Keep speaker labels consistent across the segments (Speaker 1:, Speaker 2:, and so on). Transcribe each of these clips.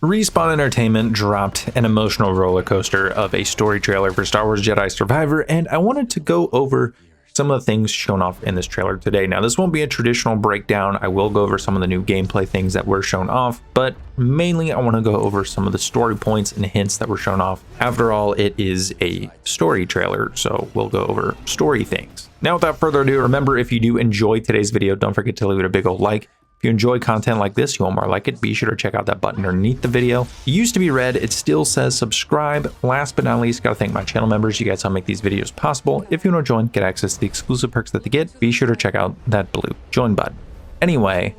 Speaker 1: Respawn Entertainment dropped an emotional roller coaster of a story trailer for Star Wars Jedi Survivor, and I wanted to go over some of the things shown off in this trailer today. Now, this won't be a traditional breakdown. I will go over some of the new gameplay things that were shown off, but mainly I want to go over some of the story points and hints that were shown off. After all, it is a story trailer, so we'll go over story things. Now, without further ado, remember, if you do enjoy today's video, don't forget to leave it a big old like. If you enjoy content like this, you want more like it, be sure to check out that button underneath the video. It used to be red, it still says subscribe. Last but not least, gotta thank my channel members. You guys help make these videos possible. If you want to join, get access to the exclusive perks that they get, be sure to check out that blue join button. Anyway,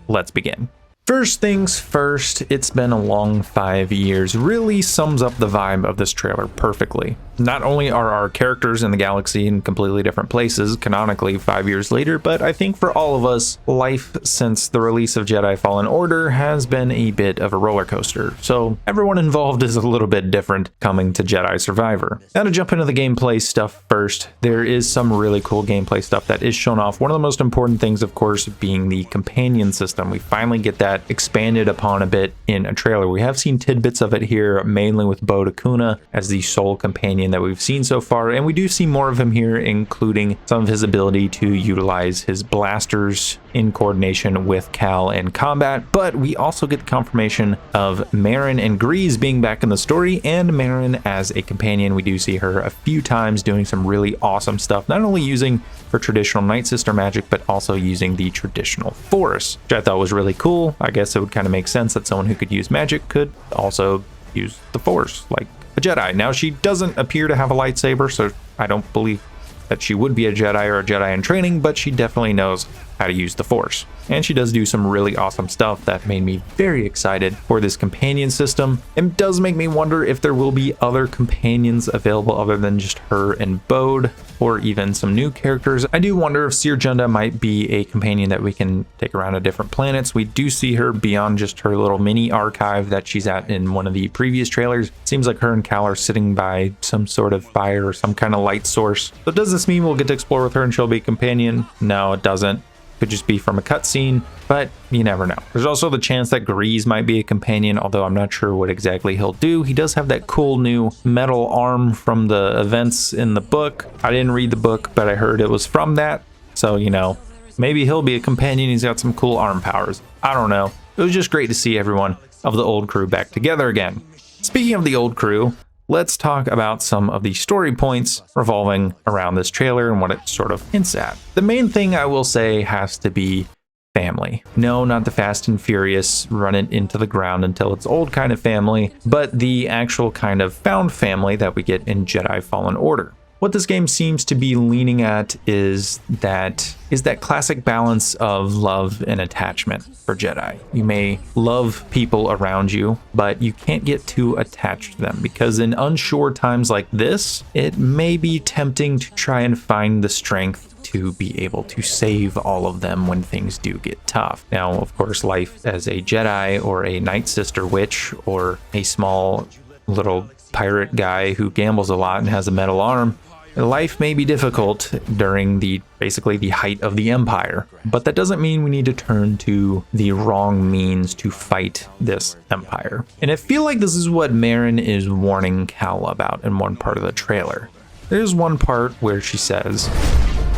Speaker 1: let's begin. First things first, it's been a long 5 years. Really sums up the vibe of this trailer perfectly. Not only are our characters in the galaxy in completely different places, canonically 5 years later, but I think for all of us, life since the release of Jedi Fallen Order has been a bit of a roller coaster. So everyone involved is a little bit different coming to Jedi Survivor. Now to jump into the gameplay stuff first, there is some really cool gameplay stuff that is shown off. One of the most important things, of course, being the companion system. We finally get that expanded upon a bit in a trailer. We have seen tidbits of it here, mainly with Bo Dakuna as the sole companion that we've seen so far, and we do see more of him here, including some of his ability to utilize his blasters in coordination with Cal in combat. But we also get the confirmation of Merrin and Greez being back in the story, and Merrin as a companion. We do see her a few times doing some really awesome stuff, not only using her traditional Night Sister magic, but also using the traditional Force, which I thought was really cool. I guess it would kind of make sense that someone who could use magic could also use the Force, like a Jedi. Now, she doesn't appear to have a lightsaber, so I don't believe that she would be a Jedi or a Jedi in training, but she definitely knows how to use the Force. And she does do some really awesome stuff that made me very excited for this companion system. It does make me wonder if there will be other companions available other than just her and Bode, or even some new characters. I do wonder if Seer Junda might be a companion that we can take around to different planets. We do see her beyond just her little mini archive that she's at in one of the previous trailers. It seems like her and Cal are sitting by some sort of fire or some kind of light source. So does this mean we'll get to explore with her and she'll be a companion? No, it doesn't. Could just be from a cutscene, but you never know. There's also the chance that Greez might be a companion, although I'm not sure what exactly he'll do. He does have that cool new metal arm from the events in the book. I didn't read the book, but I heard it was from that. So, you know, maybe he'll be a companion. He's got some cool arm powers. I don't know. It was just great to see everyone of the old crew back together again. Speaking of the old crew, let's talk about some of the story points revolving around this trailer and what it sort of hints at. The main thing I will say has to be family. No, not the Fast and Furious, run it into the ground until it's old kind of family, but the actual kind of found family that we get in Jedi Fallen Order. What this game seems to be leaning at is that classic balance of love and attachment for Jedi. You may love people around you, but you can't get too attached to them, because in unsure times like this, it may be tempting to try and find the strength to be able to save all of them when things do get tough. Now, of course, life as a Jedi or a Night Sister witch or a small little pirate guy who gambles a lot and has a metal arm, life may be difficult during basically the height of the Empire, but that doesn't mean we need to turn to the wrong means to fight this Empire. And I feel like this is what Merrin is warning Cal about in one part of the trailer. There's one part where she says,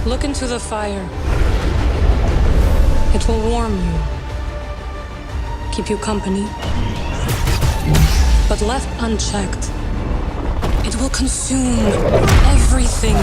Speaker 2: "Look into the fire. It will warm you, keep you company, but left unchecked, it will consume everything."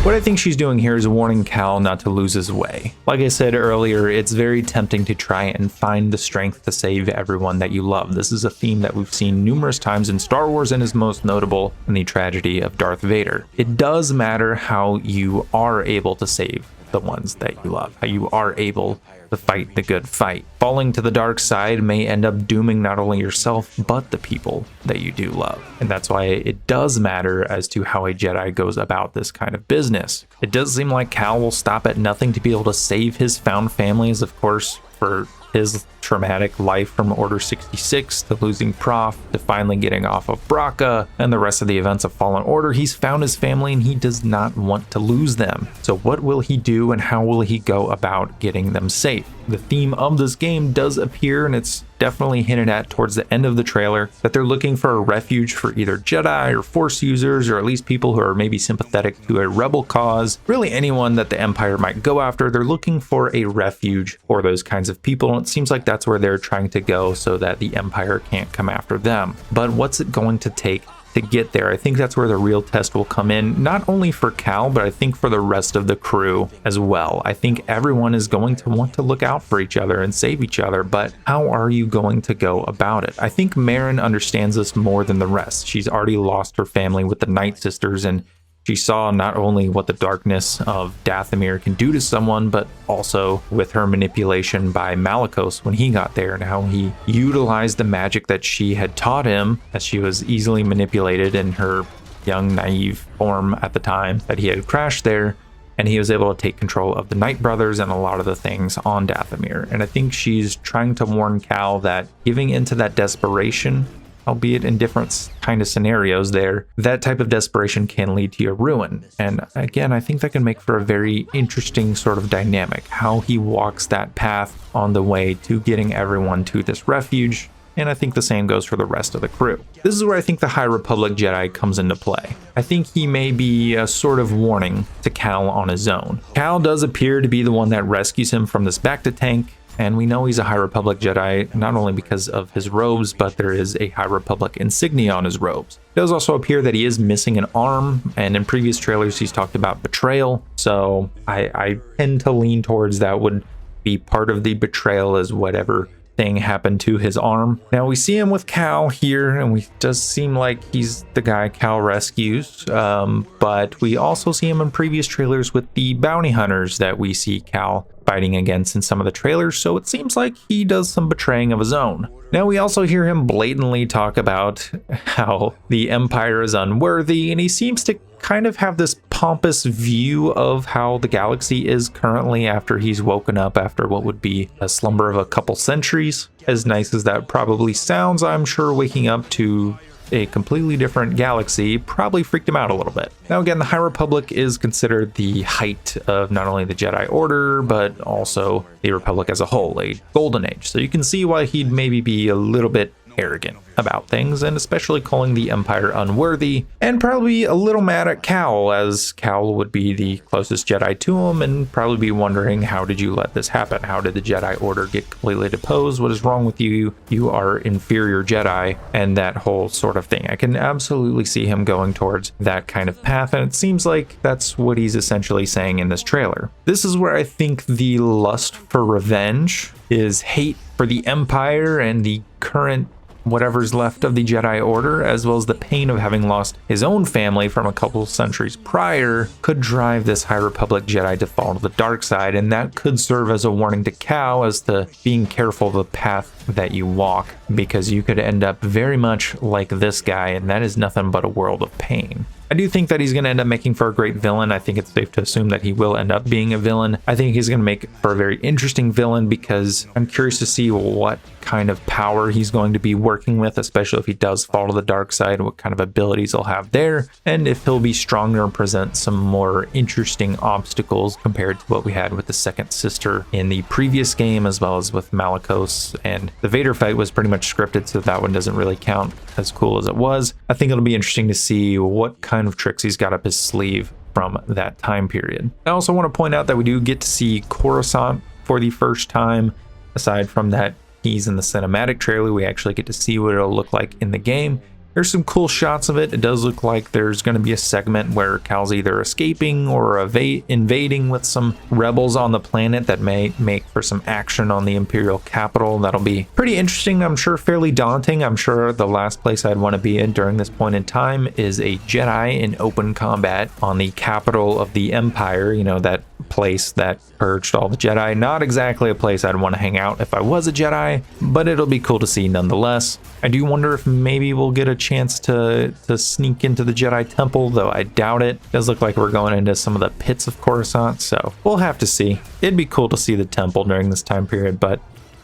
Speaker 1: What I think she's doing here is warning Cal not to lose his way. Like I said earlier, it's very tempting to try and find the strength to save everyone that you love. This is a theme that we've seen numerous times in Star Wars and is most notable in the tragedy of Darth Vader. It does matter how you are able to save the ones that you love, how you are able to fight the good fight. Falling to the dark side may end up dooming not only yourself, but the people that you do love. And that's why it does matter as to how a Jedi goes about this kind of business. It does seem like Cal will stop at nothing to be able to save his found families, of course, for his traumatic life from Order 66, to losing Prof, to finally getting off of Braca, and the rest of the events of Fallen Order. He's found his family and he does not want to lose them. So what will he do and how will he go about getting them safe? The theme of this game does appear, and it's definitely hinted at towards the end of the trailer, that they're looking for a refuge for either Jedi or Force users, or at least people who are maybe sympathetic to a rebel cause. Really anyone that the Empire might go after, they're looking for a refuge for those kinds of people, and it seems like that's where they're trying to go so that the Empire can't come after them. But what's it going to take to get there? I think that's where the real test will come in, not only for Cal, but I think for the rest of the crew as well. I think everyone is going to want to look out for each other and save each other, but how are you going to go about it? I think Merrin understands this more than the rest. She's already lost her family with the Night Sisters, and she saw not only what the darkness of Dathomir can do to someone, but also with her manipulation by Malicos when he got there, and how he utilized the magic that she had taught him, as she was easily manipulated in her young, naive form at the time that he had crashed there, and he was able to take control of the Night Brothers and a lot of the things on Dathomir. And I think she's trying to warn Cal that giving into that desperation, albeit in different kind of scenarios there, that type of desperation can lead to your ruin. And again, I think that can make for a very interesting sort of dynamic, how he walks that path on the way to getting everyone to this refuge. And I think the same goes for the rest of the crew. This is where I think the High Republic Jedi comes into play. I think he may be a sort of warning to Cal on his own. Cal does appear to be the one that rescues him from this Bacta tank, and we know he's a High Republic Jedi, not only because of his robes, but there is a High Republic insignia on his robes. It does also appear that he is missing an arm, and in previous trailers he's talked about betrayal, so I tend to lean towards that would be part of the betrayal, as whatever thing happened to his arm. Now we see him with Cal here, and we does seem like he's the guy Cal rescues, but we also see him in previous trailers with the bounty hunters that we see Cal fighting against in some of the trailers, so it seems like he does some betraying of his own. Now we also hear him blatantly talk about how the Empire is unworthy, and he seems to kind of have this pompous view of how the galaxy is currently after he's woken up after what would be a slumber of a couple centuries. As nice as that probably sounds, I'm sure waking up to a completely different galaxy probably freaked him out a little bit. Now again, the High Republic is considered the height of not only the Jedi Order, but also the Republic as a whole, a golden age. So you can see why he'd maybe be a little bit arrogant about things, and especially calling the Empire unworthy, and probably a little mad at Cal, as Cal would be the closest Jedi to him, and probably be wondering, how did you let this happen? How did the Jedi Order get completely deposed? What is wrong with you? You are inferior Jedi, and that whole sort of thing. I can absolutely see him going towards that kind of path, and it seems like that's what he's essentially saying in this trailer. This is where I think the lust for revenge, his hate for the Empire and the current whatever's left of the Jedi Order, as well as the pain of having lost his own family from a couple centuries prior, could drive this High Republic Jedi to fall to the dark side, and that could serve as a warning to Cal as to being careful of the path that you walk, because you could end up very much like this guy, and that is nothing but a world of pain. I do think that he's going to end up making for a great villain. I think it's safe to assume that he will end up being a villain. I think he's going to make for a very interesting villain, because I'm curious to see what kind of power he's going to be working with, especially if he does fall to the dark side, what kind of abilities he'll have there, and if he'll be stronger and present some more interesting obstacles compared to what we had with the second sister in the previous game, as well as with Malicos. And the Vader fight was pretty much scripted, so that one doesn't really count, as cool as it was. I think it'll be interesting to see what kind of tricks he's got up his sleeve from that time period. I also want to point out that we do get to see Coruscant for the first time. Aside from that, he's in the cinematic trailer, we actually get to see what it'll look like in the game. There's some cool shots of it. It does look like there's going to be a segment where Cal's either escaping or invading with some rebels on the planet that may make for some action on the Imperial capital. That'll be pretty interesting. I'm sure fairly daunting. I'm sure the last place I'd want to be in during this point in time is a Jedi in open combat on the capital of the Empire, you know, that place that purged all the Jedi. Not exactly a place I'd want to hang out if I was a Jedi, but it'll be cool to see nonetheless. I do wonder if maybe we'll get a chance to sneak into the Jedi Temple, though I doubt it. It does look like we're going into some of the pits of Coruscant, so we'll have to see. It'd be cool to see the temple during this time period, but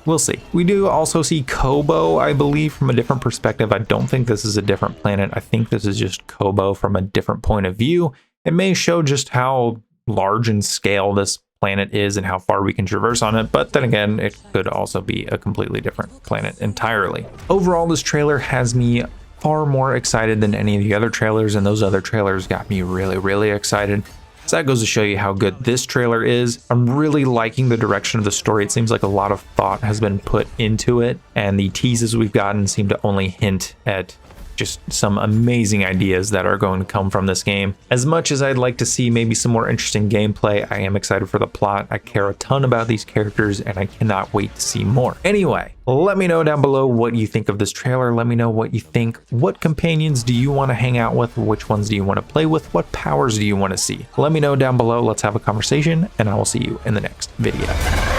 Speaker 1: we'll see. We do also see Kobo, I believe, from a different perspective. I don't think this is a different planet. I think this is just Kobo from a different point of view. It may show just how large in scale this planet is and how far we can traverse on it, but then again, it could also be a completely different planet entirely. Overall, this trailer has me far more excited than any of the other trailers, and those other trailers got me really excited. So that goes to show you how good this trailer is. I'm really liking the direction of the story. It seems like a lot of thought has been put into it, and the teases we've gotten seem to only hint at just some amazing ideas that are going to come from this game. As much as I'd like to see maybe some more interesting gameplay, I am excited for the plot. I care a ton about these characters, and I cannot wait to see more. Anyway, let me know down below what you think of this trailer. Let me know what you think. What companions do you want to hang out with? Which ones do you want to play with? What powers do you want to see? Let me know down below. Let's have a conversation, and I will see you in the next video.